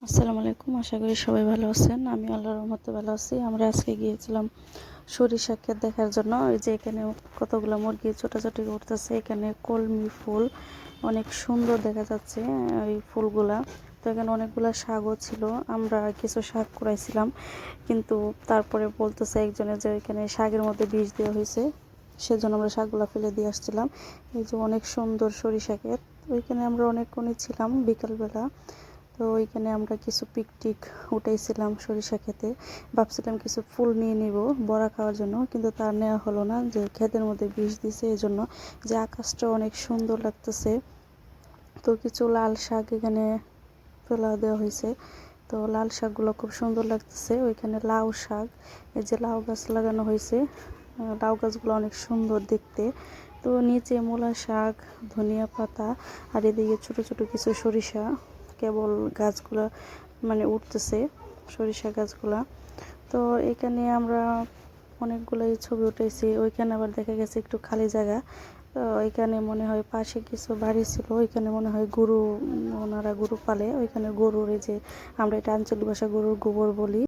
আসসালামু আলাইকুম। আশা করি সবাই ভালো আছেন। আমি আল্লাহর রহমতে ভালো আছি। আমরা আজকে গিয়েছিলাম সরিষা ক্ষেত দেখার জন্য। ওই যে এখানে কতগুলো মুরগি ছোটাছুটি করতেছে। এখানে কলমি ফুল অনেক সুন্দর দেখা যাচ্ছে ওই ফুলগুলা। তো এখানে অনেকগুলা শাকও ছিল। আমরা কিছু শাক কুড়াইছিলাম, কিন্তু তারপরে বলতেছে একজনে যে এখানে শাকের মধ্যে বিষ দেওয়া হয়েছে, সেজন্য আমরা শাকগুলা ফেলে দিয়ে আসছিলাম। এই যে অনেক সুন্দর সরিষা ক্ষেত। ওইখানে আমরা অনেকক্ষণই ছিলাম বিকালবেলা। তো ওইখানে আমরা কিছু পিকটিক উঠাইছিলাম সরিষা খেতে। ভাবছিলাম কিছু ফুল নিয়ে নিব বড়া খাওয়ার জন্য, কিন্তু তার নেওয়া হলো না, যে ক্ষেতের মধ্যে বিষ দিছে এই জন্য। যে আকাশটা অনেক সুন্দর লাগতেছে। তো কিছু লাল শাক এখানে ফেলা দেওয়া হয়েছে। তো লাল শাকগুলো খুব সুন্দর লাগতেছে। ওইখানে লাউ শাক, এই যে লাউ গাছ লাগানো হয়েছে, লাউ গাছগুলো অনেক সুন্দর দেখতে। তো নিচে মূলা শাক, ধনিয়া পাতা, আর এদিকে ছোট ছোট কিছু সরিষা কেবল গাছগুলা মানে উঠতেছে, সরিষা গাছগুলা। তো এখানে আমরা অনেকগুলোই ছবি উঠেছি। ওইখানে আবার দেখা গেছে একটু খালি জায়গা। তো ওইখানে মনে হয় পাশে কিছু বাড়ি ছিল, ওইখানে মনে হয় গরু, ওনারা গরু পালে। ওইখানে গরুর, এই যে আমরা এটা আঞ্চলিক ভাষা গরুর গোবর বলি।